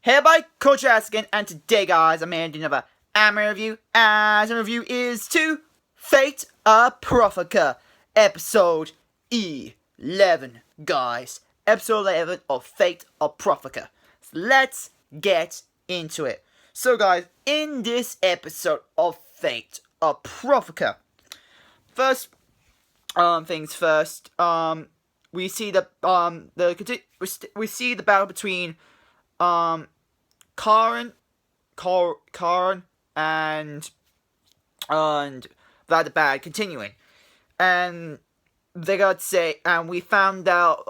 Hey everybody, Coach Askin, and today guys, I'm here to do another anime review, as the review is to Fate Apocrypha, episode 11, guys. Episode 11 of Fate Apocrypha. So let's get into it. So guys, in this episode of Fate Apocrypha, first things first, we see the battle between Karen and Vlad the Bad continuing, and they got to say, and we found out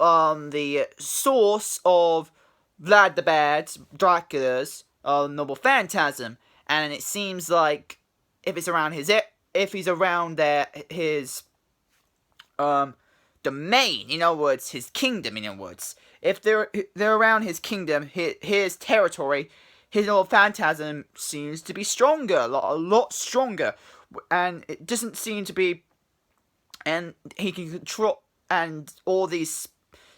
the source of Vlad the Bad's Dracula's noble phantasm, and it seems like if he's around his domain, in other words, his kingdom, in other words. If they're around his kingdom, his territory, his noble phantasm seems to be stronger, a lot stronger. And it doesn't seem to be, and he can control, and all these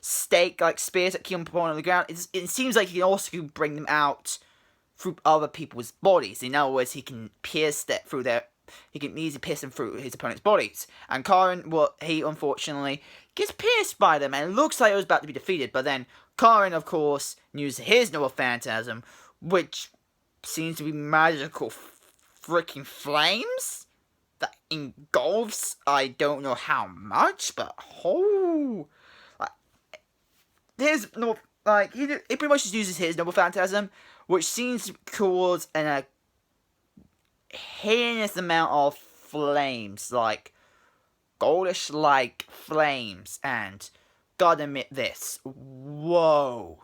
stake-like spears that keep him on the ground, it seems like he can also bring them out through other people's bodies. In other words, he can pierce that through their... He can easily pierce them through his opponent's bodies. And Karen, well, he unfortunately gets pierced by them, and it looks like it was about to be defeated. But then Karen, of course, uses his noble phantasm, which seems to be magical freaking flames that engulfs, I don't know how much, but his noble, he pretty much just uses his noble phantasm, which seems to cause a heinous amount of flames, like goldish like flames, and gotta admit this, whoa,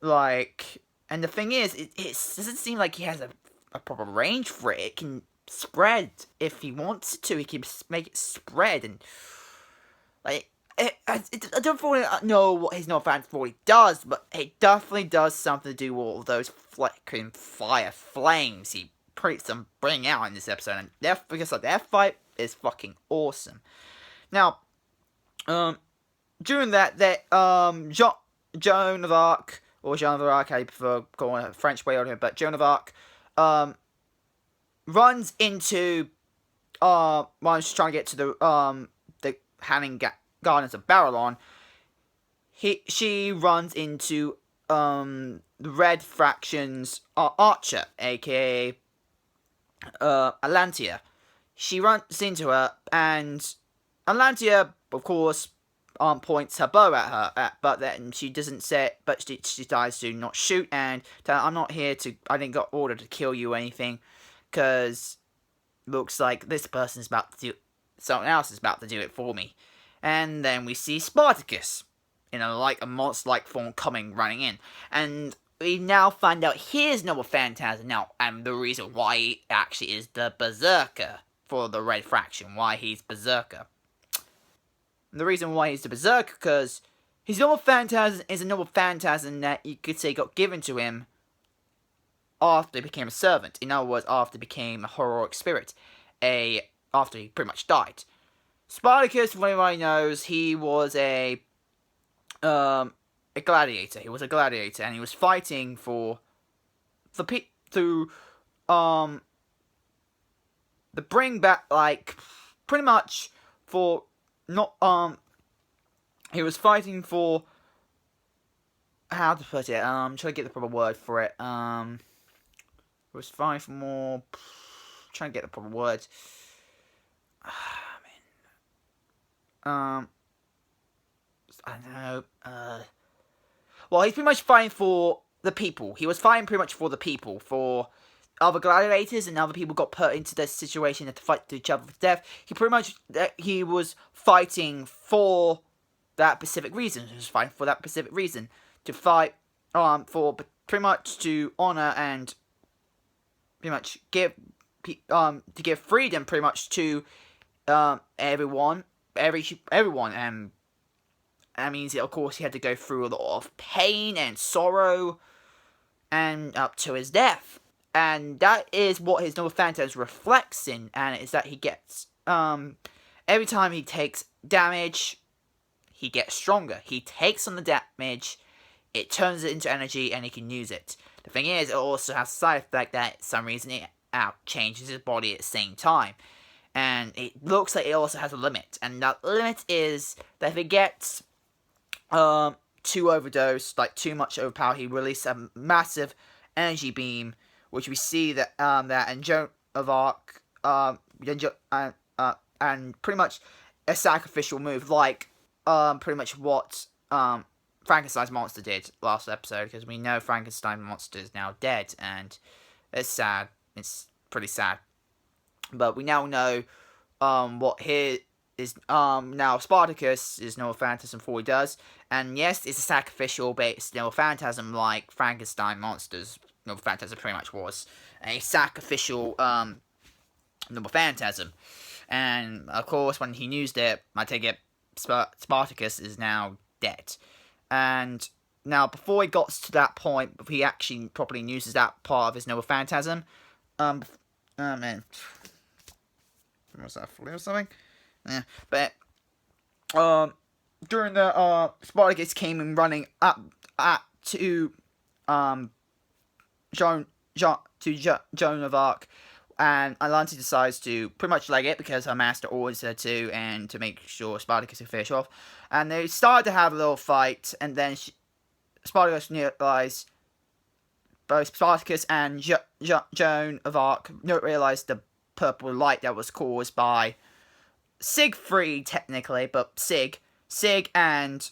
and the thing is, it doesn't seem like he has a proper range for it. It can spread if he wants to. He can make it spread, and I don't fully know what his noble phantasm fully does, but it definitely does something to do with all those flickering fire flames he bring out in this episode, and that fight is fucking awesome. Now, during that Joan of Arc, or Jean of Arc, I prefer calling it a French way on here, but Joan of Arc, runs into, while she's trying to get to the Hanging Gardens of Barrelon. She runs into, the Red Fraction's Archer, aka Atlantia. She runs into her, and Atlantia, of course, points her bow at her, but then she doesn't say, but she decides to not shoot, and I'm not here to, I didn't get ordered to kill you or anything, because looks like this person's about to do, someone else is about to do it for me. And then we see Spartacus, in a monster-like form, running in, and we now find out his noble phantasm now, and the reason why he actually is the Berserker for the Red Fraction, why he's Berserker. And the reason why he's the Berserker, because his noble phantasm is a noble phantasm that you could say got given to him after he became a servant. In other words, after he became a heroic spirit, after he pretty much died. Spartacus, from what everybody knows, he was a gladiator. He was a gladiator, and he was fighting for the bring back, pretty much for not he was fighting for, how to put it, trying to get the proper word for it. He was fighting for more, trying to get the proper word. I don't know. Well, he's pretty much fighting for the people. He was fighting pretty much for the people, for other gladiators, and other people got put into this situation to fight to each other to death. He was fighting for that specific reason. He was fighting for that specific reason, to fight for pretty much to honor and pretty much give to give freedom pretty much to everyone, and that means, of course, he had to go through a lot of pain and sorrow, and up to his death. And that is what his noble phantasm reflects in, and it's that he gets, every time he takes damage, he gets stronger. He takes on the damage, it turns it into energy, and he can use it. The thing is, it also has a side effect that for some reason it changes his body at the same time. And it looks like it also has a limit. And that limit is that if it gets too overdosed, like too much overpower, he releases a massive energy beam, which we see that in Joan of Arc, and pretty much a sacrificial move, like pretty much what Frankenstein's monster did last episode, because we know Frankenstein's monster is now dead, and it's sad. It's pretty sad. But we now know what here is now Spartacus is no phantasm for he does, and yes, it's a sacrificial, but it's no phantasm like Frankenstein monsters. No phantasm pretty much was a sacrificial no phantasm, and of course when he used it, I take it Spartacus is now dead. And now before he got to that point, he actually properly uses that part of his noble phantasm. Oh man, was that flu or something? Yeah, but during the Spartacus came in running up to Joan of Arc, and Atalante decides to pretty much leg it because her master orders her to, and to make sure Spartacus can finish off. And they started to have a little fight, and then Spartacus realized both Spartacus and Joan of Arc realized the purple light that was caused by Siegfried, technically, but Sig and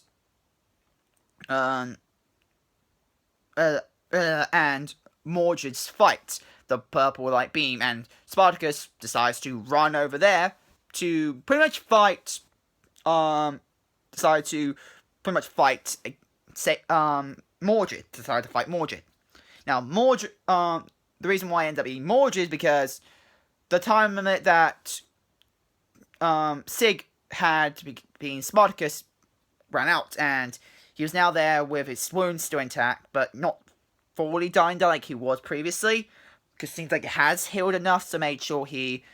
Mordred's fight the purple light beam, and Spartacus decides to run over there to pretty much fight. Mordred decided to fight Mordred. Now Mordred, the reason why I ended up being Mordred is because the time limit that Sig had to be being Spartacus ran out, and he was now there with his wounds still intact, but not fully dying like he was previously, because it seems like it has healed enough to make sure he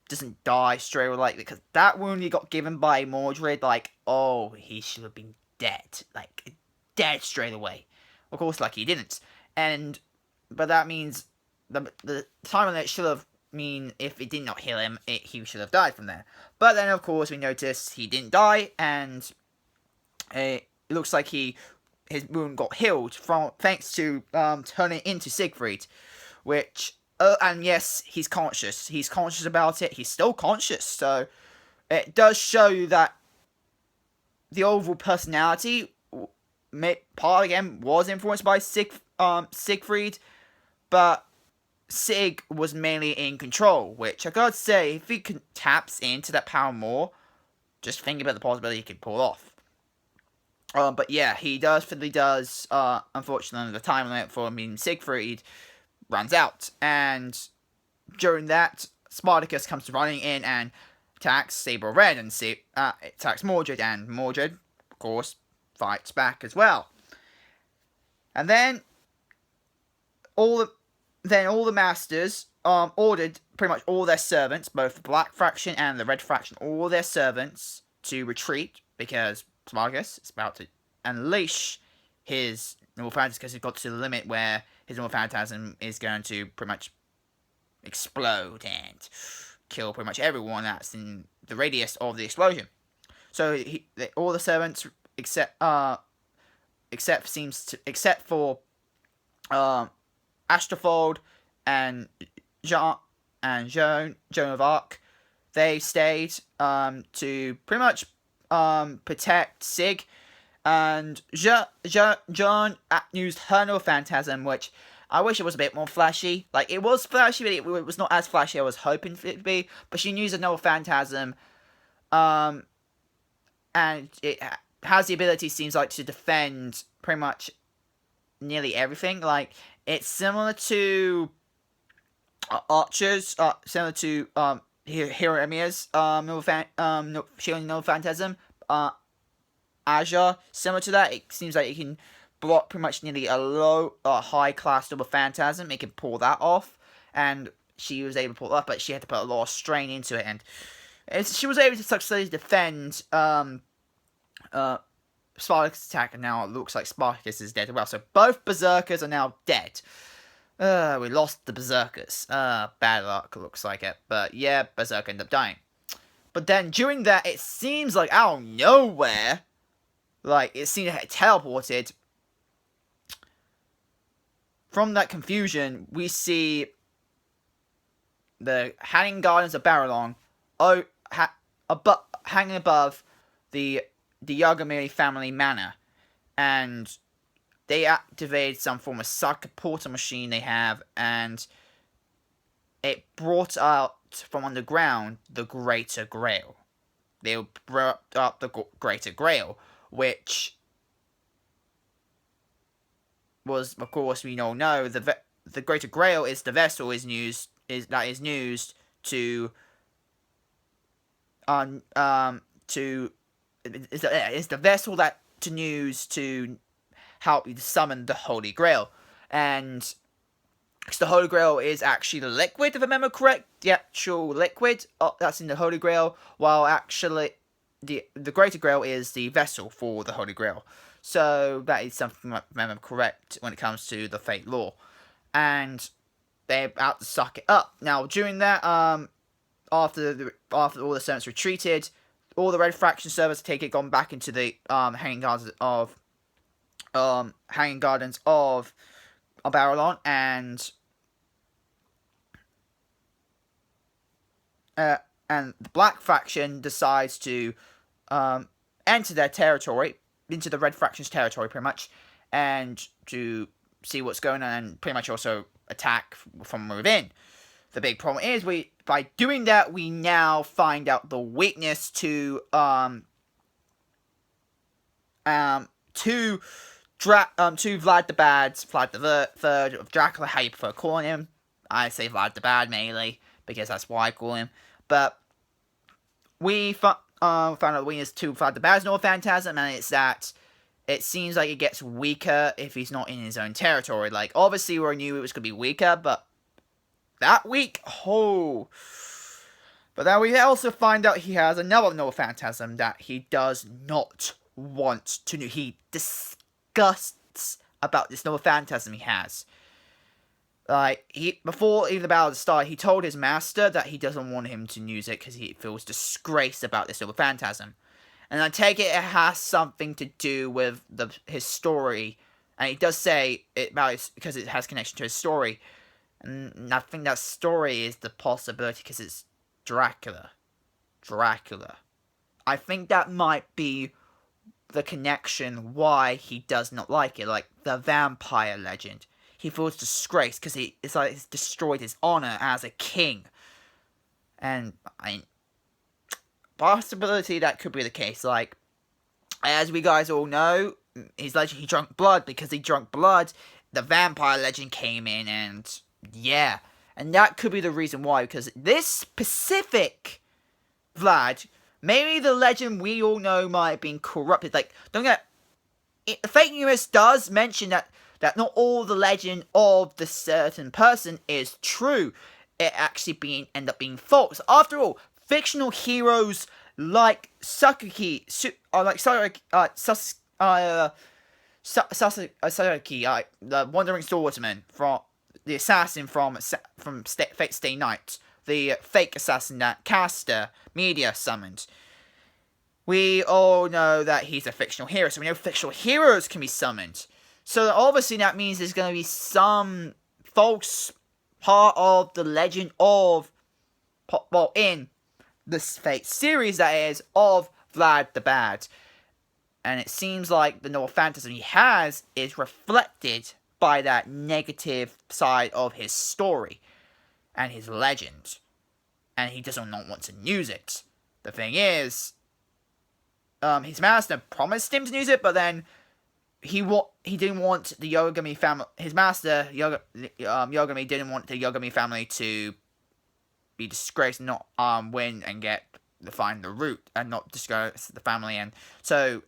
doesn't die straight away, like, because that wound he got given by Mordred, like, oh, he should have been dead, like, dead straight away. Of course, like, he didn't, but that means the time limit should have mean if it did not heal him, he should have died from there. But then, of course, we notice he didn't die, and it looks like his wound got healed thanks to turning into Siegfried, which and yes, he's conscious. He's conscious about it. He's still conscious, so it does show you that the overall personality part again was influenced by Siegfried, but Sig was mainly in control, which I gotta say, if he taps into that power more, just think about the possibility he could pull off. But yeah, he really does, unfortunately, the time limit for meeting Siegfried runs out, and during that, Spartacus comes running in and attacks Saber Red, and attacks Mordred, and Mordred, of course, fights back as well. And then, all the masters ordered pretty much all their servants, both the Black Faction and the Red Faction, all their servants to retreat, because Spartacus is about to unleash his normal phantasm, because he got to the limit where his normal phantasm is going to pretty much explode and kill pretty much everyone that's in the radius of the explosion. So all the servants except for Astrofold and Joan of Arc, they stayed to pretty much protect Sig, and Joan used her no phantasm, which I wish it was a bit more flashy. Like, it was flashy, but it was not as flashy as I was hoping for it to be. But she used a no phantasm, and it has the ability, seems like, to defend pretty much nearly everything. Like, it's similar to archers, similar to Hero Emiya's shielding no phantasm. Azure, similar to that. It seems like it can block pretty much nearly a high class double phantasm. It can pull that off, and she was able to pull it off, but she had to put a lot of strain into it, and she was able to successfully defend Spartacus attack, and now it looks like Spartacus is dead as well. So both Berserkers are now dead. We lost the Berserkers. Bad luck, looks like it. But yeah, Berserker ended up dying. But then during that, it seems like out of nowhere, like it seemed to have teleported. From that confusion, we see the Hanging Gardens of Barrelon, hanging above the Yagami family manor, and they activated some form of psychic portal machine they have, and it brought out from underground the Greater Grail. They brought up the Greater Grail, which was, of course, we all know the Greater Grail is the vessel is used to is the vessel that to use to help you summon the Holy Grail. And the Holy Grail is actually the liquid, if I remember correct, the actual liquid that's in the Holy Grail, while actually the Greater Grail is the vessel for the Holy Grail. So that is something I remember correct when it comes to the Fate lore. And they're about to suck it up. Now, during that, after all the servants retreated, all the Red Faction servants gone back into the Hanging Gardens of Barrelon, and the Black Faction decides to enter their territory, into the Red Faction's territory, pretty much, and to see what's going on, and pretty much also attack from within. The big problem is, by doing that, we now find out the weakness to Vlad the Bad's, Vlad the Third of Dracula, how you prefer calling him. I say Vlad the Bad mainly, because that's why I call him. But we found out the weakness to Vlad the Bad's North Phantasm, and it's that it seems like it gets weaker if he's not in his own territory. Like, obviously we knew it was going to be weaker, but that weak, oh. But then we also find out he has another North Phantasm that he does not want to know. He disgusts about this North Phantasm he has. Like, before even the battle started, he told his master that he doesn't want him to use it because he feels disgraced about this North Phantasm. And I take it has something to do with his story. And he does say it about because it has connection to his story. And I think that story is the possibility because it's Dracula. I think that might be the connection why he does not like it. Like the vampire legend. He feels disgraced because it's like it's destroyed his honor as a king. And possibility that could be the case. Like, as we guys all know, his legend, he drank blood. Because he drank blood, the vampire legend came in, and yeah. And that could be the reason why, because this specific Vlad, maybe the legend we all know might have been corrupted. Like, don't get the fake news does mention that not all the legend of the certain person is true. It actually end up being false. After all, fictional heroes like Sasuke, the Wandering Swordsman, from the assassin from Fate Stay Night, the fake assassin that Caster Media summoned. We all know that he's a fictional hero, so we know fictional heroes can be summoned. So obviously that means there's going to be some false part of the legend of, well, in this Fate series, that is, of Vlad the Bad. And it seems like the North Phantasm he has is reflected by that negative side of his story and his legend. And he does not want to use it. The thing is, his master promised him to use it, but then he didn't want the Yagami family. His master, Yagami, didn't want the Yagami family to be disgraced, and not win and find the route, and not disgrace the family. And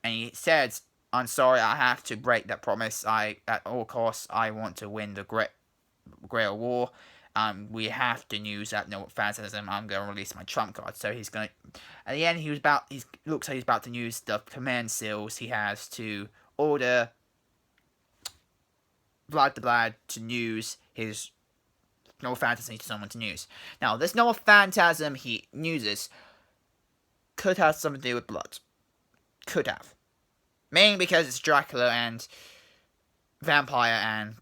he said, "I'm sorry, I have to break that promise. At all costs, I want to win the Grail War. we have to use that no phantasm. I'm gonna release my trump card. So he's gonna. At the end, looks like he's about to use the command seals he has to order Vlad the Blad to use his no phantasm to someone to use. Now, this no phantasm he uses could have something to do with blood. Could have. Mainly because it's Dracula and vampire, and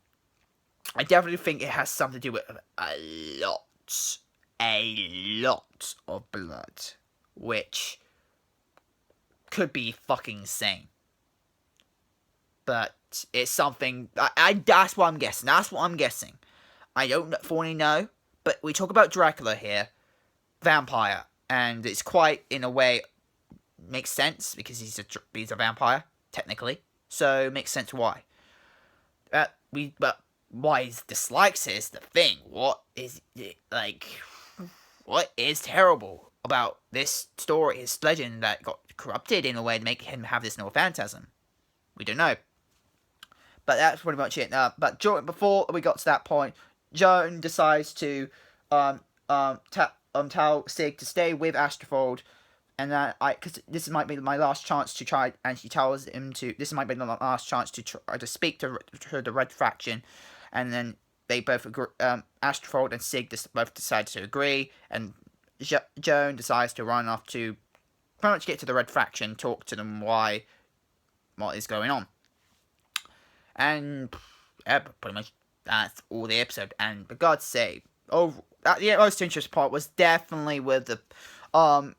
I definitely think it has something to do with a lot of blood, which could be fucking insane. But it's something, that's what I'm guessing. I don't fully know, but we talk about Dracula here, vampire, and it's quite, in a way, makes sense, because he's a vampire, technically, so it makes sense why. But why he dislikes it is the thing. What is terrible about this story, his legend that got corrupted in a way to make him have this no phantasm? We don't know. But that's pretty much it. But before we got to that point, Joan decides to tell Sig to stay with Astrofold, and because this might be my last chance to try, and she tells him this might be the last chance to try to speak to the Red Faction, and then they both agree. Astrofold and Sig both decide to agree, and Joan decides to run off to pretty much get to the Red Faction, talk to them what is going on, and pretty much that's all the episode. And for God's sake, the most interesting part was definitely with Vlad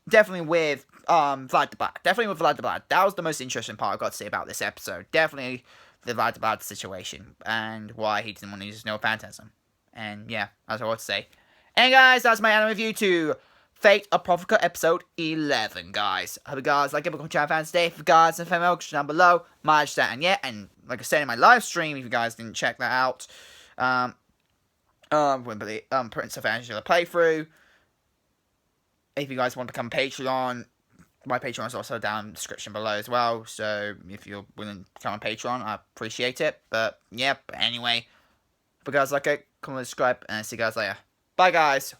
the Blad. Definitely with Vlad the Blad. That was the most interesting part I've got to say about this episode. Definitely the Vlad the Blad situation, and why he didn't want to use no phantasm. And yeah, that's all I want to say. And guys, that's my anime review to Fate Apocrypha episode 11, guys. I hope you guys like it. Become channel fans today. For guys and female, down below. And like I said in my live stream, if you guys didn't check that out, with the Prince of Angela playthrough. If you guys want to become Patreon, my Patreon is also down in the description below as well. So if you're willing to become a Patreon, I appreciate it. But yeah, anyway, if you guys like it, comment, subscribe, and see you guys later. Bye, guys.